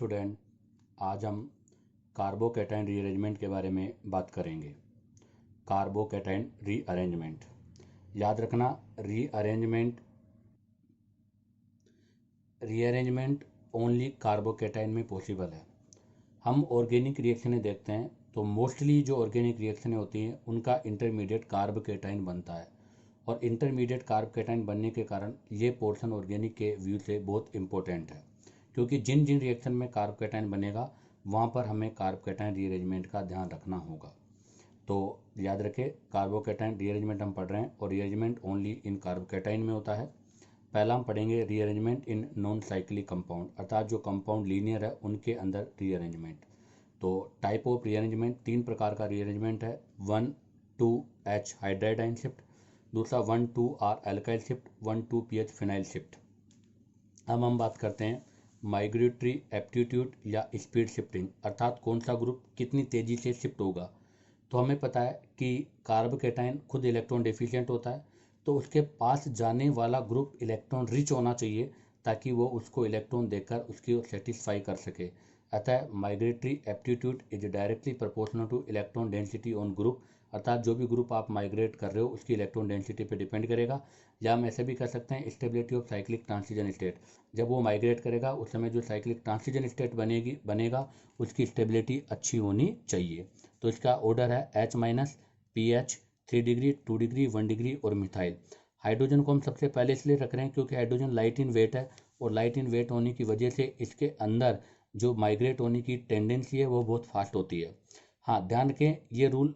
Student, आज हम carbocation rearrangement के बारे में बात करेंगे। कार्बोकैटायन रीअरेंजमेंट, याद रखना, रीअरेंजमेंट ओनली कार्बोकैटायन में पॉसिबल है। हम ऑर्गेनिक रिएक्शनें देखते हैं तो मोस्टली जो ऑर्गेनिक रिएक्शनें होती हैं उनका इंटरमीडिएट कार्बोकैटायन बनता है, और इंटरमीडिएट कार्बोकैटायन बनने के कारण ये पोर्शन ऑर्गेनिक के व्यू से बहुत इंपॉर्टेंट है, क्योंकि जिन जिन रिएक्शन में कार्बोकैटायन बनेगा वहाँ पर हमें कार्बोकैटायन रीअरेंजमेंट का ध्यान रखना होगा। तो याद रखें, कार्बोकैटायन रीअरेंजमेंट हम पढ़ रहे हैं और रीअरेंजमेंट ओनली इन कार्बोकैटायन में होता है। पहला हम पढ़ेंगे rearrangement in non cyclic compound, अर्थात जो कंपाउंड लीनियर है उनके अंदर रीअरेंजमेंट। तो टाइप ऑफ रीअरेंजमेंट, तीन प्रकार का रीअरेंजमेंट है। 1,2H हाइड्राइडाइन शिफ्ट, दूसरा 1,2R alkyl shift, 1,2PH phenyl shift. अब हम बात करते हैं माइग्रेटरी एप्टीट्यूड या स्पीड शिफ्टिंग, अर्थात कौन सा ग्रुप कितनी तेज़ी से शिफ्ट होगा। तो हमें पता है कि कार्बोकैटायन खुद इलेक्ट्रॉन डेफिशिएंट होता है, तो उसके पास जाने वाला ग्रुप इलेक्ट्रॉन रिच होना चाहिए ताकि वो उसको इलेक्ट्रॉन देकर उसकी सेटिस्फाई कर सके। अतः migratory aptitude is directly proportional two electron density on group, अर्थात जो भी ग्रुप आप माइग्रेट कर रहे हो उसकी इलेक्ट्रॉन डेंसिटी पे डिपेंड करेगा। या हम ऐसे भी कर सकते हैं stability of cyclic transition state, जब वो माइग्रेट करेगा उस समय जो साइक्लिक ट्रांजिशन स्टेट बनेगा उसकी स्टेबिलिटी अच्छी होनी चाहिए। तो इसका ऑर्डर है H minus, PH, 3 degree, 2 degree, 1 degree और मिथाइल। हाइड्रोजन को हम सबसे पहले इसलिए रख रहे हैं क्योंकि हाइड्रोजन लाइट इन वेट है, और लाइट इन वेट होने की वजह से इसके अंदर जो माइग्रेट होने की टेंडेंसी है वो बहुत फास्ट होती है। हाँ, ध्यान रखें,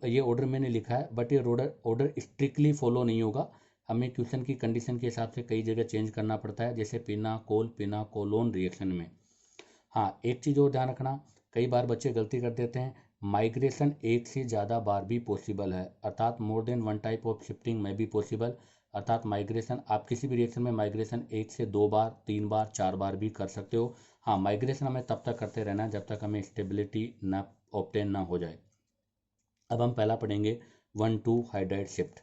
ये ऑर्डर मैंने लिखा है, बट ये ऑर्डर स्ट्रिक्टली फॉलो नहीं होगा। हमें क्वेश्चन की कंडीशन के हिसाब से कई जगह चेंज करना पड़ता है, जैसे पिनाकोलोन रिएक्शन में। हाँ, एक चीज़ और ध्यान रखना, कई बार बच्चे गलती कर देते हैं, माइग्रेशन एक से ज़्यादा बार भी पॉसिबल है, अर्थात more than one type of shifting में भी पॉसिबल। अर्थात माइग्रेशन, आप किसी भी रिएक्शन में माइग्रेशन 1 से 2 बार, 3 बार, 4 बार भी कर सकते हो। हाँ, माइग्रेशन हमें तब तक करते रहना है जब तक हमें स्टेबिलिटी ना ऑब्टेन ना हो जाए। अब हम पहला पढ़ेंगे 1,2 हाइड्राइड शिफ्ट।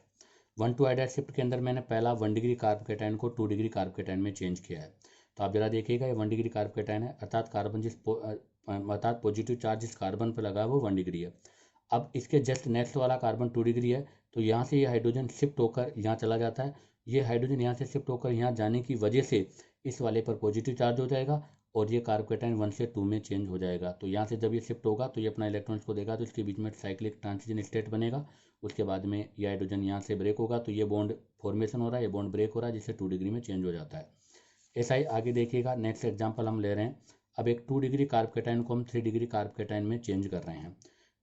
1,2 हाइड्राइड शिफ्ट के अंदर मैंने पहला 1 डिग्री कार्बोकैटायन को 2 डिग्री कार्बोकैटायन में चेंज किया है। तो आप जरा देखिएगा, ये 1 डिग्री कार्बोकैटायन है, अर्थात अर्थात पॉजिटिव चार्ज जिस कार्बन पर लगा है वो 1 डिग्री है। अब इसके जस्ट नेक्स्ट वाला कार्बन 2 डिग्री है, तो यहाँ से ये हाइड्रोजन शिफ्ट होकर यहाँ चला जाता है। ये हाइड्रोजन यहाँ से शिफ्ट होकर यहाँ जाने की वजह से इस वाले पर पॉजिटिव चार्ज हो जाएगा, और ये कार्बोकैटायन 1 से 2 में चेंज हो जाएगा। तो यहाँ से जब ये शिफ्ट होगा तो ये अपना इलेक्ट्रॉन्स को देगा, तो इसके बीच में साइक्लिक ट्रांजिशन स्टेट बनेगा। उसके बाद में ये हाइड्रोजन यहाँ से ब्रेक होगा, तो ये बॉन्ड फॉर्मेशन हो रहा है, ये बॉन्ड ब्रेक हो रहा है, जिससे 2 डिग्री में चेंज हो जाता है। ऐसा ही आगे देखिएगा, नेक्स्ट एग्जाम्पल हम ले रहे हैं। अब एक 2 डिग्री कार्बोकैटायन को हम 3 डिग्री कार्बोकैटायन में चेंज कर रहे हैं।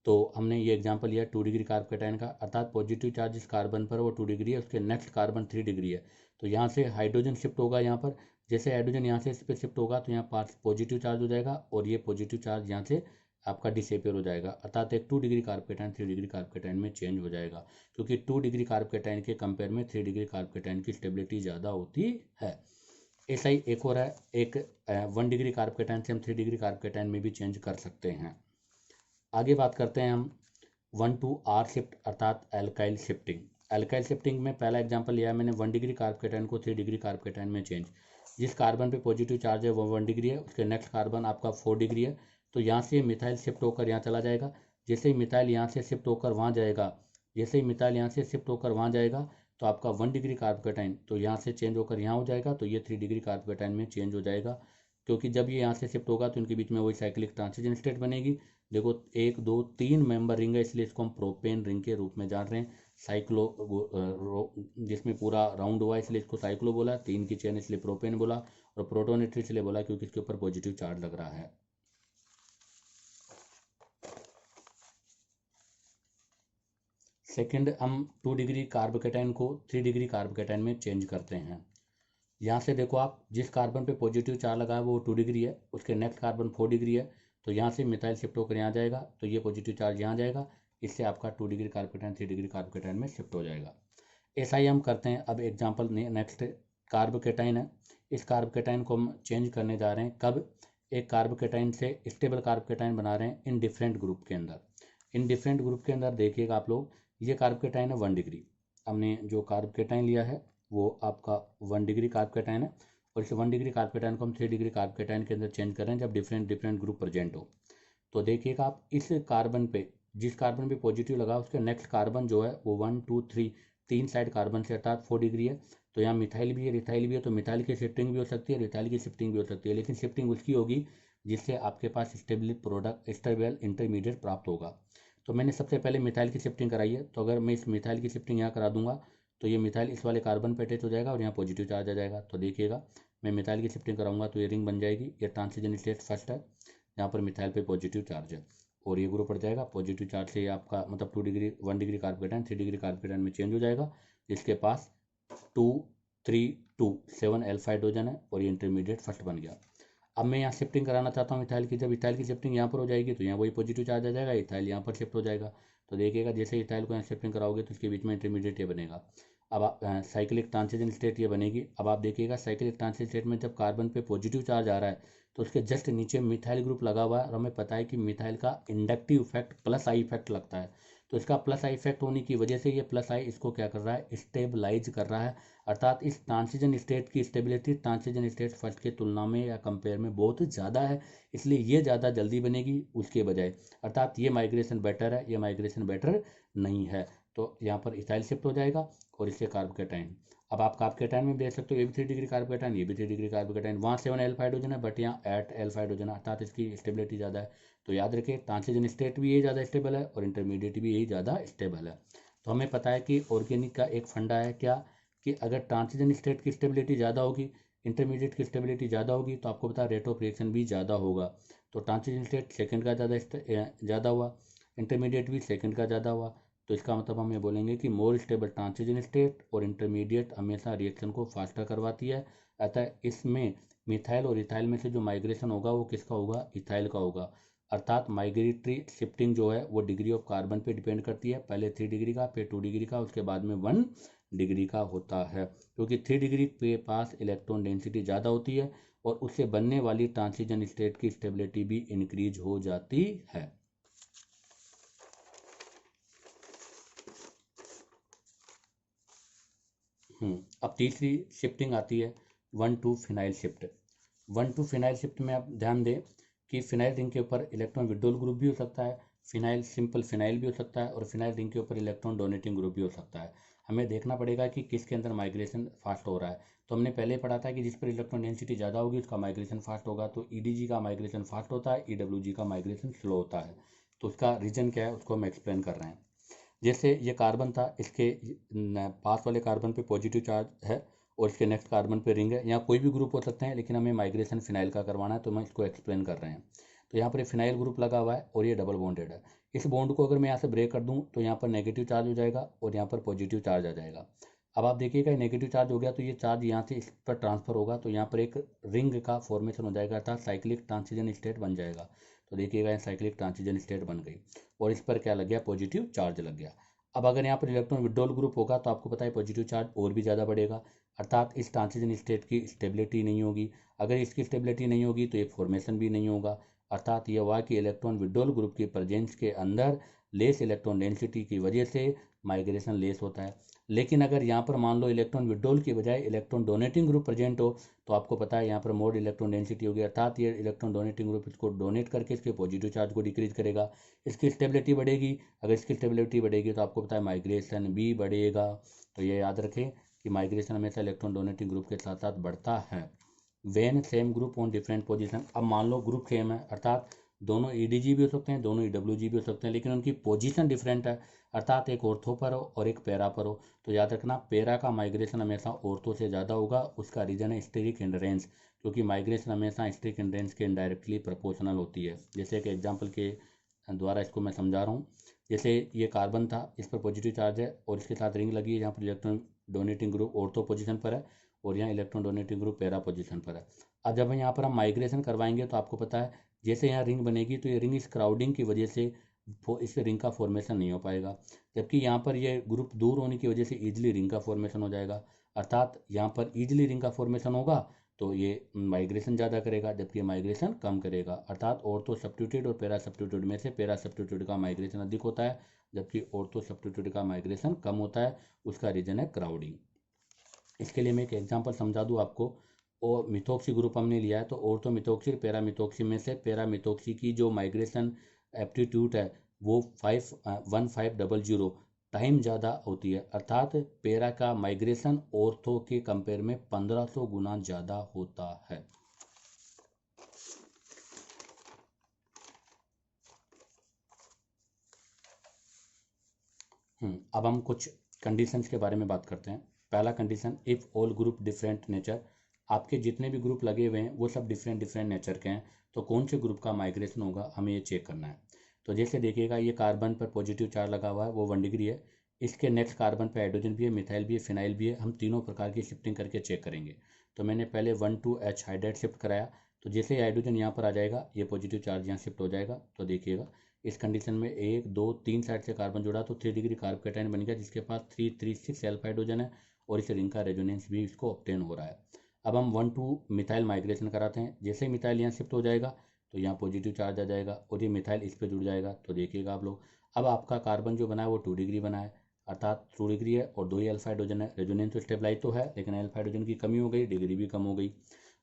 तो हमने ये एग्जाम्पल लिया 2 डिग्री कार्बोकैटायन का, अर्थात पॉजिटिव चार्ज इस कार्बन पर वो 2 डिग्री है, उसके नेक्स्ट कार्बन 3 डिग्री है। तो यहाँ से हाइड्रोजन शिफ्ट होगा यहाँ पर, जैसे हाइड्रोजन यहाँ से इस पर शिफ्ट होगा तो यहाँ पास पॉजिटिव चार्ज हो जाएगा, और ये पॉजिटिव चार्ज यहाँ से आपका डिसेपियर हो जाएगा, अर्थात एक 2 डिग्री कार्बोकैटायन 3 डिग्री कार्बोकैटायन में चेंज हो जाएगा, क्योंकि 2 डिग्री कार्बोकैटायन के कंपेयर में 3 डिग्री कार्बोकैटायन की स्टेबिलिटी ज़्यादा होती है। ऐसा ही एक और है, एक 1 डिग्री कार्बोकैटायन से हम 3 डिग्री कार्बोकैटायन में भी चेंज कर सकते हैं। आगे बात करते हैं हम 1,2R शिफ्ट, अर्थात एल्काइल शिफ्टिंग। एल्काइल शिफ्टिंग में पहला एग्जांपल लिया है मैंने 1 डिग्री कार्बोकैटायन को 3 डिग्री कार्बोकैटायन में चेंज। जिस कार्बन पे पॉजिटिव चार्ज है वो 1 डिग्री है, उसके नेक्स्ट कार्बन आपका 4 डिग्री है, तो यहाँ से मिथाइल शिफ्ट होकर यहाँ चला जाएगा। जैसे ही मिथाइल यहाँ से शिफ्ट होकर वहाँ जाएगा, तो आपका 1 डिग्री कार्बोकैटायन तो यहाँ से चेंज होकर यहाँ हो जाएगा, तो ये 3 डिग्री कार्बोकैटायन में चेंज हो जाएगा, क्योंकि जब ये यहाँ से शिफ्ट होगा तो इनके बीच में वही साइक्लिक ट्रांजिशन स्टेट बनेगी। देखो 1 2 3 मेंबर रिंग है, इसलिए इसको हम प्रोपेन रिंग के रूप में जान रहे हैं। जिसमें पूरा राउंड हुआ है इसलिए इसको साइक्लो बोला, 3 की चेन इसलिए प्रोपेन बोला, और प्रोटोनेट्री इसलिए बोला क्योंकि इसके ऊपर पॉजिटिव चार्ज लग रहा है। सेकंड, हम 2 डिग्री कार्बोकैटायन को 3 डिग्री कार्बोकैटायन में चेंज करते हैं। यहाँ से देखो आप, जिस कार्बन पे पॉजिटिव चार्ज लगा है वो 2 डिग्री है, उसके नेक्स्ट कार्बन 4 डिग्री है, तो यहाँ से मिथाइल शिफ्ट होकर यहाँ जाएगा, तो ये पॉजिटिव चार्ज यहाँ जाएगा, इससे आपका 2 डिग्री कार्बोकैटायन 3 डिग्री कार्बोकैटायन में शिफ्ट हो जाएगा। ऐसा ही हम करते हैं। अब एग्जाम्पल नेक्स्ट कार्बोकैटायन है, इस कार्बोकैटायन को हम चेंज करने जा रहे हैं। कब? एक कार्बोकैटायन से स्टेबल कार्बोकैटायन बना रहे हैं इन डिफरेंट ग्रुप के अंदर। इन डिफरेंट ग्रुप के अंदर देखिएगा आप लोग, ये कार्बोकैटायन है 1 डिग्री, हमने जो कार्बोकैटायन लिया है वो आपका 1 डिग्री कार्बोकैटायन है, और इस 1 डिग्री कार्बोकेटाइन को हम 3 डिग्री कार्बोकेटाइन के अंदर चेंज कर रहे हैं जब डिफरेंट डिफरेंट ग्रुप प्रेजेंट हो। तो देखिएगा आप इस कार्बन पे, जिस कार्बन पे पॉजिटिव लगा उसके नेक्स्ट कार्बन जो है वो 1 2 3 तीन साइड कार्बन से अर्थात 4 डिग्री है। तो यहाँ मिथाइल भी है, रिथाइल भी है, तो मिथाइल की शिफ्टिंग भी हो सकती है, रिथाइल की शिफ्टिंग भी हो सकती है, लेकिन शिफ्टिंग उसकी होगी जिससे आपके पास स्टेबल प्रोडक्ट, स्टेबल इंटरमीडिएट प्राप्त होगा। तो मैंने सबसे पहले मिथाइल की शिफ्टिंग कराई है, तो अगर मैं इस मिथाइल की शिफ्टिंग यहाँ करा दूंगा तो ये मिथाइल इस वाले कार्बन पे अटैच हो जाएगा और यहाँ पॉजिटिव चार्ज आ जाएगा। तो देखिएगा मैं मिथाइल की शिफ्टिंग कराऊंगा तो ये रिंग बन जाएगी, ये ट्रांसिजन स्टेट फर्स्ट है, यहाँ पर मिथाइल पे पॉजिटिव चार्ज है और ये ग्रुप पड़ जाएगा पॉजिटिव चार्ज से आपका मतलब 2 degree 1 degree carbocation 3 degree carbocation में चेंज हो जाएगा, जिसके पास 2 3 2 7 एल्फा हाइड्रोजन है और ये इंटरमीडिएट फर्स्ट बन गया। अब मैं यहाँ शिफ्टिंग कराना चाहता हूँ इथाइल की, जब इथाइल की शिफ्टिंग यहाँ पर हो जाएगी तो यहाँ वही पॉजिटिव चार्ज आ जाएगा, इथाइल यहाँ पर शिफ्ट हो जाएगा। तो देखिएगा जैसे इथाइल को यहाँ शिफ्टिंग कराओगे तो इसके बीच में इंटरमीडिएट ये बनेगा। अब आप साइक्लिक ट्रांजिशन स्टेट ये बनेगी। अब आप देखिएगा साइक्लिक ट्रांजिशन स्टेट में जब कार्बन पे पॉजिटिव चार्ज आ रहा है तो उसके जस्ट नीचे मिथाइल ग्रुप लगा हुआ है और हमें पता है कि मिथाइल का inductive effect plus I effect लगता है। तो इसका प्लस आई इफेक्ट होने की वजह से ये प्लस आई इसको क्या कर रहा है, स्टेबलाइज कर रहा है, अर्थात इस ट्रांजिशन स्टेट की स्टेबिलिटी ट्रांजिशन स्टेट फर्स्ट की तुलना में या कंपेयर में बहुत ज़्यादा है, इसलिए ये ज़्यादा जल्दी बनेगी उसके बजाय, अर्थात ये माइग्रेशन बेटर है, ये माइग्रेशन बेटर नहीं है। तो यहाँ पर इथाइल शिफ्ट हो जाएगा और इससे कार्बोकेटाइन। अब आप कार्बोकेटाइन में देख सकते हो ये भी 3 डिग्री कार्बोकेटाइन, ये भी 3 डिग्री कार्बोकेटाइन, वहाँ 7 एल्फा हाइड्रोजन है बट यहाँ 8 एल्फा हाइड्रोजन है, अर्थात इसकी स्टेबिलिटी ज़्यादा है। तो याद रखिए ट्रांजिशन स्टेट भी यही ज़्यादा स्टेबल है और इंटरमीडिएट भी यही ज़्यादा स्टेबल है। तो हमें पता है कि ऑर्गेनिक का एक फंडा है क्या, कि अगर ट्रांजिशन स्टेट की स्टेबिलिटी ज़्यादा होगी, इंटरमीडिएट की स्टेबिलिटी ज़्यादा होगी, तो आपको पता है रेट ऑफ रिएक्शन भी ज़्यादा होगा। तो ट्रांजिशन स्टेट सेकंड का ज़्यादा हुआ, इंटरमीडिएट भी सेकंड का ज़्यादा हुआ, तो इसका मतलब हम ये बोलेंगे कि मोर स्टेबल ट्रांजिशन स्टेट और इंटरमीडिएट हमेशा रिएक्शन को फास्टर करवाती है। अतः इसमें मिथाइल और इथाइल में से जो माइग्रेशन होगा वो किसका होगा, इथाइल का होगा। अर्थात माइग्रेटरी शिफ्टिंग जो है वो डिग्री ऑफ कार्बन पे डिपेंड करती है, पहले 3 डिग्री का, फिर 2 डिग्री का, उसके बाद में 1 डिग्री का होता है, क्योंकि 3 डिग्री के पास इलेक्ट्रॉन डेंसिटी ज़्यादा होती है और उससे बनने वाली ट्रांजिशन स्टेट की स्टेबिलिटी भी इंक्रीज हो जाती है। अब तीसरी शिफ्टिंग आती है 1 to phenyl shift. 1 to phenyl shift में आप ध्यान दें कि फिनाइल रिंग के ऊपर इलेक्ट्रॉन विड्रॉल ग्रुप भी हो सकता है, फिनाइल सिंपल फिनाइल भी हो सकता है और फिनाइल रिंग के ऊपर इलेक्ट्रॉन डोनेटिंग ग्रुप भी हो सकता है। हमें देखना पड़ेगा कि किसके अंदर माइग्रेशन फास्ट हो रहा है। तो हमने पहले पढ़ा था कि जिस पर इलेक्ट्रॉन डेंसिटी ज़्यादा होगी उसका माइग्रेशन फास्ट होगा, तो ईडीजी का माइग्रेशन फास्ट होता है, ईडब्ल्यूजी का माइग्रेशन स्लो होता है। तो उसका रीजन क्या है उसको हम एक्सप्लेन कर रहे हैं। जैसे ये कार्बन था, इसके पास वाले कार्बन पे पॉजिटिव चार्ज है और इसके नेक्स्ट कार्बन पे रिंग है, यहाँ कोई भी ग्रुप हो सकते हैं लेकिन हमें माइग्रेशन फिनाइल का करवाना है तो मैं इसको एक्सप्लेन कर रहे हैं। तो यहाँ पर फिनाइल ग्रुप लगा हुआ है और ये डबल बॉन्डेड है। इस बॉन्ड को अगर मैं यहाँ से ब्रेक कर दूँ तो यहाँ पर नेगेटिव चार्ज हो जाएगा और यहाँ पर पॉजिटिव चार्ज आ जाएगा। अब आप देखिएगा नेगेटिव चार्ज हो गया तो ये चार्ज यहाँ से इस पर ट्रांसफर होगा तो यहाँ पर एक रिंग का फॉर्मेशन हो जाएगा, अर्थात साइक्लिक ट्रांजिशन स्टेट बन जाएगा। तो देखिएगा यहाँ साइक्लिक ट्रांजिशन स्टेट बन गई और इस पर क्या लग गया, पॉजिटिव चार्ज लग गया। अब अगर यहाँ पर इलेक्ट्रॉन विड्रॉल ग्रुप होगा तो आपको पता है पॉजिटिव चार्ज और भी ज़्यादा बढ़ेगा, अर्थात इस ट्रांजिशन स्टेट की स्टेबिलिटी नहीं होगी। अगर इसकी स्टेबिलिटी नहीं होगी तो ये फॉर्मेशन भी नहीं होगा, अर्थात यह हुआ कि इलेक्ट्रॉन विड्रॉल ग्रुप की प्रेजेंस के अंदर लेस इलेक्ट्रॉन डेंसिटी की वजह से माइग्रेशन लेस होता है। लेकिन अगर यहाँ पर मान लो इलेक्ट्रॉन विड्रॉल की बजाय इलेक्ट्रॉन डोनेटिंग ग्रुप प्रेजेंट हो तो आपको पता है यहाँ पर मोर इलेक्ट्रॉन डेंसिटी होगी, अर्थात ये इलेक्ट्रॉन डोनेटिंग ग्रुप इसको डोनेट करके इसके पॉजिटिव चार्ज को डिक्रीज करेगा, इसकी स्टेबिलिटी बढ़ेगी। अगर इसकी स्टेबिलिटी बढ़ेगी तो आपको पता है माइग्रेशन भी बढ़ेगा। तो ये याद रखें कि माइग्रेशन हमेशा इलेक्ट्रॉन डोनेटिंग ग्रुप के साथ साथ बढ़ता है। When same group on different position, अब मान लो ग्रुप सेम है, अर्थात दोनों ईडीजी भी हो सकते हैं, दोनों ईडब्ल्यूजी भी हो सकते हैं, लेकिन उनकी पोजीशन डिफरेंट है, अर्थात एक ऑर्थो पर हो और एक पैरा पर हो। तो याद रखना पेरा का माइग्रेशन हमेशा ऑर्थो से ज़्यादा होगा, उसका रीजन है स्टेरिक हिंडरेंस, क्योंकि माइग्रेशन हमेशा स्टेरिक हिंडरेंस के इनडायरेक्टली प्रोपोर्शनल होती है। जैसे एक एग्जाम्पल के द्वारा इसको मैं समझा रहा हूँ। जैसे ये कार्बन था, इस पर पॉजिटिव चार्ज है और इसके साथ रिंग लगी है, यहाँ पर electron donating group ortho position पर है और यहाँ electron donating group para position पर है। अब जब यहाँ पर हम माइग्रेशन करवाएंगे तो आपको पता है जैसे यहाँ रिंग बनेगी तो ये रिंग इस क्राउडिंग की वजह से इस रिंग का फॉर्मेशन नहीं हो पाएगा, जबकि यहाँ पर ये ग्रुप दूर होने की वजह से ईजिली रिंग का फॉर्मेशन हो जाएगा, अर्थात यहाँ पर ईजिली रिंग का फॉर्मेशन होगा तो ये माइग्रेशन ज़्यादा करेगा जबकि माइग्रेशन कम करेगा, अर्थात ऑर्थो सब्स्टिट्यूट और पैरा सब्स्टिट्यूट में से पैरा सब्स्टिट्यूट का माइग्रेशन अधिक होता है जबकि ऑर्थो सब्स्टिट्यूट का माइग्रेशन कम होता है। उसका रीजन है क्राउडिंग। इसके लिए मैं एक एग्जांपल समझा दूँ आपको। और मिथोक्सी ग्रुप हमने लिया है, तो ऑर्थोमिथोक्सी पैरा मिथोक्सी में से पैरा मिथोक्सी की जो माइग्रेशन एप्टीट्यूड है वो 1500 टाइम ज़्यादा होती है, अर्थात पैरा का माइग्रेशन ऑर्थो के कंपेयर में 1500 गुना ज़्यादा होता है। अब हम कुछ कंडीशंस के बारे में बात करते हैं। पहला condition, if all group different nature, आपके जितने भी ग्रुप लगे हुए हैं वो सब डिफरेंट डिफरेंट नेचर के हैं, तो कौन से ग्रुप का माइग्रेशन होगा हमें ये चेक करना है। तो जैसे देखिएगा ये कार्बन पर पॉजिटिव चार्ज लगा हुआ है वो 1 डिग्री है, इसके नेक्स्ट कार्बन पर हाइड्रोजन भी है, मिथाइल भी है, फिनाइल भी है, हम तीनों प्रकार की शिफ्टिंग करके चेक करेंगे। तो मैंने पहले 1,2H हाइड्राइड शिफ्ट कराया, तो जैसे ही हाइड्रोजन यहाँ पर आ जाएगा ये पॉजिटिव चार्ज यहाँ शिफ्ट हो जाएगा। तो देखिएगा इस कंडीशन में 1 2 3 साइड से कार्बन जुड़ा तो 3 डिग्री कार्ब कैटायन बन गया, जिसके पास 336 एल्फा हाइड्रोजन है और इस रिंग का रेजोनेंस भी इसको ऑब्टेन हो रहा है। अब हम 1,2 मिथाइल माइग्रेशन कराते हैं, जैसे ही मिथाइल यहाँ शिफ्ट हो जाएगा तो यहाँ पॉजिटिव चार्ज आ जाएगा और ये मिथाइल इस पर जुड़ जाएगा। तो देखिएगा आप लोग, अब आपका कार्बन जो बना है वो 2 डिग्री बना है, अर्थात 2 डिग्री है और 2 ही अल्फा हाइड्रोजन है। रेजोनेंस तो स्टेबलाइज तो है लेकिन अल्फा हाइड्रोजन की कमी हो गई, डिग्री भी कम हो गई।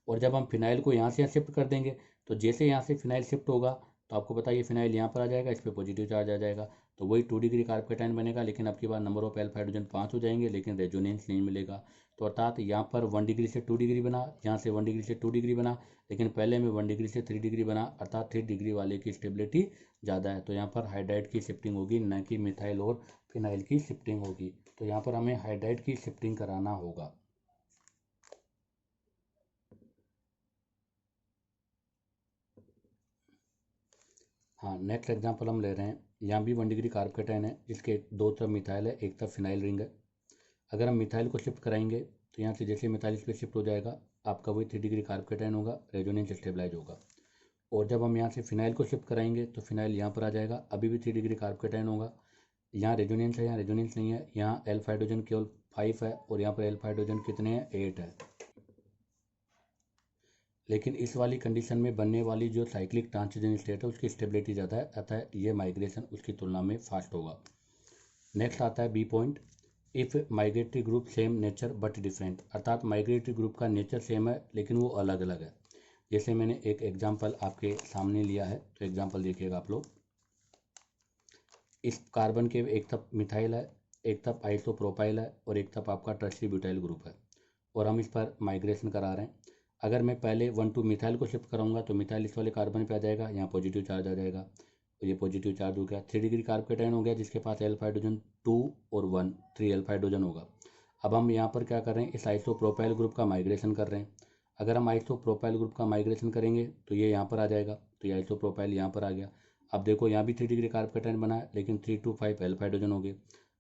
और जब हम फिनाइल को यहाँ से यहाँ शिफ्ट कर देंगे तो जैसे यहाँ से फिनाइल शिफ्ट होगा तो आपको पता है ये फिनाइल यहाँ पर आ जाएगा, इस पर पॉजिटिव चार्ज आ जाएगा, तो वही 2 डिग्री कार्ब कैटायन बनेगा, लेकिन अब की बार नंबर ऑफ एल्फा हाइड्रोजन 5 हो जाएंगे लेकिन रेजोनेंस नहीं मिलेगा। तो अर्थात यहाँ पर 1 डिग्री से 2 डिग्री बना, यहाँ से 1 डिग्री से 2 डिग्री बना, लेकिन पहले में 1 डिग्री से 3 डिग्री बना, अर्थात 3 डिग्री वाले की स्टेबिलिटी ज़्यादा है। तो यहाँ पर हाइड्राइड की शिफ्टिंग होगी, न कि मिथाइल और फिनाइल की शिफ्टिंग होगी। तो यहाँ पर हमें हाइड्राइड की शिफ्टिंग कराना होगा। हाँ, नेक्स्ट एग्जांपल हम ले रहे हैं, यहाँ भी 1 डिग्री कार्ब कैटायन है जिसके दो तरफ मिथाइल है, एक तरफ फिनाइल रिंग है। अगर हम मिथाइल को शिफ्ट कराएंगे तो यहाँ से जैसे मिथाइल इस पर शिफ्ट हो जाएगा, आपका वही 3 डिग्री कार्ब कैटायन होगा, रेजोनेंस स्टेबलाइज होगा। और जब हम यहाँ से फिनाइल को शिफ्ट कराएंगे तो फिनाइल यहाँ पर आ जाएगा, अभी भी 3 डिग्री कार्ब कैटायन होगा। यहाँ रेजोनेंस है, यहाँ रेजोनेंस नहीं है, यहाँ एल्फा हाइड्रोजन केवल 5 है और यहाँ पर एल्फा हाइड्रोजन कितने हैं, 8 है। लेकिन इस वाली कंडीशन में बनने वाली जो साइक्लिक ट्रांजिशन स्टेट है उसकी स्टेबिलिटी ज़्यादा है, अतः ये माइग्रेशन उसकी तुलना में फास्ट होगा। नेक्स्ट आता है B point, if migratory group same nature but different, अर्थात माइग्रेटरी ग्रुप का नेचर सेम है लेकिन वो अलग अलग है। जैसे मैंने एक एग्जांपल आपके सामने लिया है, तो एग्जांपल देखिएगा आप लोग। इस कार्बन के एक तरफ मिथाइल है, एक तरफ आइसोप्रोपाइल है और एक तरफ आपका टर्शरी ब्यूटाइल ग्रुप है और हम इस पर माइग्रेशन करा रहे हैं। अगर मैं पहले 1,2 मिथाइल को शिफ्ट कराऊंगा तो मिथाइल इस वाले कार्बन पे आ जाएगा, यहाँ पॉजिटिव चार्ज आ जाएगा, तो ये पॉजिटिव चार्ज हो गया, 3 डिग्री कार्ब कैटायन हो गया जिसके पास एल्फा हाइड्रोजन 2 और 1 3 एल्फा हाइड्रोजन होगा। अब हम यहाँ पर क्या कर रहे हैं, इस आइसोप्रोपाइल ग्रुप का माइग्रेशन कर रहे हैं। अगर हम आइसोप्रोपाइल ग्रुप का माइग्रेशन करेंगे तो ये यहाँ पर आ जाएगा, तो ये आइसोप्रोपाइल यहाँ पर आ गया। अब देखो यहाँ भी 3 डिग्री कार्ब कैटायन बना है लेकिन 3 to 5 एल्फा हाइड्रोजन हो गए।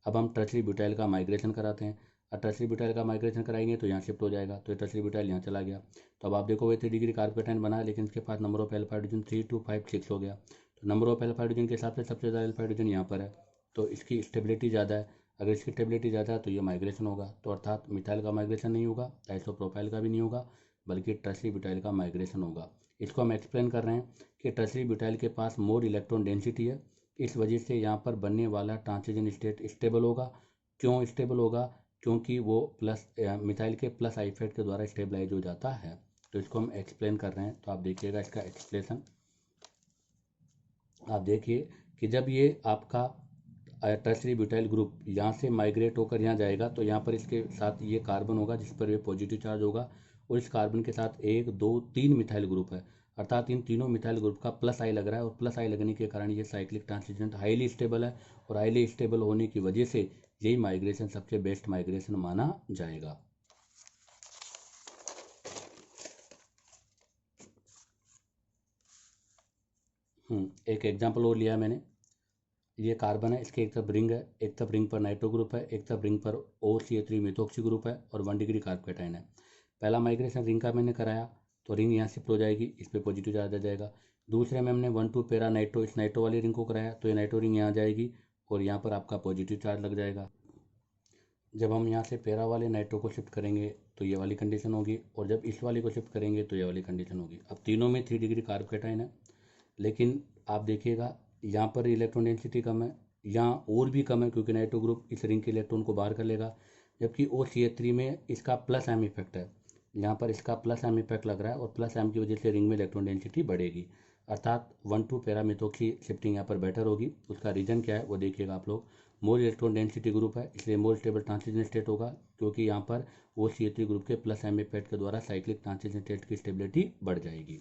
अब हम टर्शरी ब्यूटाइल का माइग्रेशन कराते हैं, और टर्शरी ब्यूटाइल का माइग्रेशन कराएंगे तो यहाँ शिफ्ट हो जाएगा, तो टर्शरी ब्यूटाइल यहाँ चला गया। तो अब आप देखो ये 3 डिग्री कार्ब कैटायन बना है लेकिन इसके पास number of alpha hydrogen 3 to 5 6 हो गया। तो नंबर ऑफ एल्फा हाइड्रोजन के हिसाब से सबसे ज़्यादा एल्फा हाइड्रोजन यहाँ पर है, तो इसकी स्टेबिलिटी ज़्यादा है। अगर इसकी स्टेबिलिटी ज़्यादा है तो ये माइग्रेशन होगा, तो अर्थात मिथाइल का माइग्रेशन नहीं होगा, आइसोप्रोपाइल का भी नहीं होगा, बल्कि टर्शरी ब्यूटाइल का माइग्रेशन होगा। इसको हम एक्सप्लेन कर रहे हैं कि टर्शरी ब्यूटाइल के पास मोर इलेक्ट्रॉन डेंसिटी है, इस वजह से यहाँ पर बनने वाला ट्रांजिशन स्टेट स्टेबल होगा। क्यों स्टेबल होगा, क्योंकि वो प्लस मिथाइल के प्लस आई इफेक्ट के द्वारा स्टेबलाइज हो जाता है। तो इसको हम एक्सप्लेन कर रहे हैं, तो आप देखिएगा इसका एक्सप्लेशन। आप देखिए कि जब ये आपका टर्शरी ब्यूटाइल ग्रुप यहाँ से माइग्रेट होकर यहाँ जाएगा तो यहाँ पर इसके साथ ये कार्बन होगा जिस पर ये पॉजिटिव चार्ज होगा, और इस कार्बन के साथ 1 2 3 मिथाइल ग्रुप है, अर्थात इन तीनों मिथाइल ग्रुप का प्लस आई लग रहा है, और प्लस आई लगने के कारण ये साइक्लिक ट्रांजिशन हाईली स्टेबल है, और हाईली स्टेबल होने की वजह से यही माइग्रेशन सबसे बेस्ट माइग्रेशन माना जाएगा। एक एग्जाम्पल और लिया मैंने, ये कार्बन है, इसके एक तरफ रिंग है, एक तरफ रिंग पर नाइट्रो ग्रुप है, एक तरफ रिंग पर OCH3 मिथोक्सी ग्रुप है और 1 डिग्री कार्ब कैटायन है। पहला माइग्रेशन रिंग का मैंने कराया तो रिंग यहाँ शिफ्ट हो जाएगी, इस पर पॉजिटिव चार्ज आ जाएगा। दूसरे में हमने 1,2 पैरा नाइट्रो, इस नाइट्रो वाली रिंग को कराया तो ये नाइट्रो रिंग यहाँ जाएगी और यहाँ पर आपका पॉजिटिव चार्ज लग जाएगा। जब हम यहाँ से पैरा वाले नाइट्रो को शिफ्ट करेंगे तो ये वाली कंडीशन होगी, और जब इस वाले को शिफ्ट करेंगे तो ये वाली कंडीशन होगी। अब तीनों में 3 डिग्री कार्ब कैटायन है, लेकिन आप देखिएगा यहाँ पर इलेक्ट्रॉन डेंसिटी कम है, यहाँ और भी कम है क्योंकि नाइट्रो ग्रुप इस रिंग के इलेक्ट्रॉन को बाहर कर लेगा, जबकि OCH3 में इसका प्लस एम इफेक्ट है, यहाँ पर इसका प्लस एम इफेक्ट लग रहा है और प्लस एम की वजह से रिंग में इलेक्ट्रॉन डेंसिटी बढ़ेगी, अर्थात 1,2 पैरामीथॉक्सी शिफ्टिंग यहाँ पर बेटर होगी। उसका रीजन क्या है वो देखिएगा आप लोग। मोर इलेक्ट्रॉन डेंसिटी ग्रुप है इसलिए मोर स्टेबल ट्रांजिशन स्टेट होगा, क्योंकि यहाँ पर वो CH3 ग्रुप के प्लस एम इफेक्ट के द्वारा साइक्लिक ट्रांजिशन स्टेट की स्टेबिलिटी बढ़ जाएगी।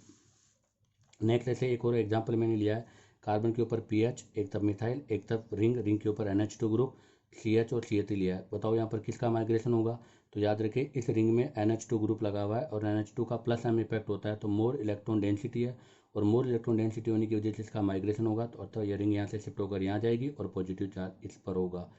नेक्स्ट ऐसे एक और एग्जांपल मैंने लिया है, कार्बन के ऊपर पीएच, एक तरफ मिथाइल, एक तरफ रिंग, रिंग के ऊपर NH2 ग्रुप, CH और CH3 लिया है। बताओ यहाँ पर किसका माइग्रेशन होगा? तो याद रखिए इस रिंग में NH2 ग्रुप लगा हुआ है और NH2 का प्लस एम इफेक्ट होता है, तो मोर इलेक्ट्रॉन डेंसिटी है और मोर इलेक्ट्रॉन डेंसिटी होने की वजह से इसका माइग्रेशन होगा, तो अर्थात ये रिंग यहाँ से शिफ्ट होकर यहाँ जाएगी और पॉजिटिव चार्ज इस पर होगा,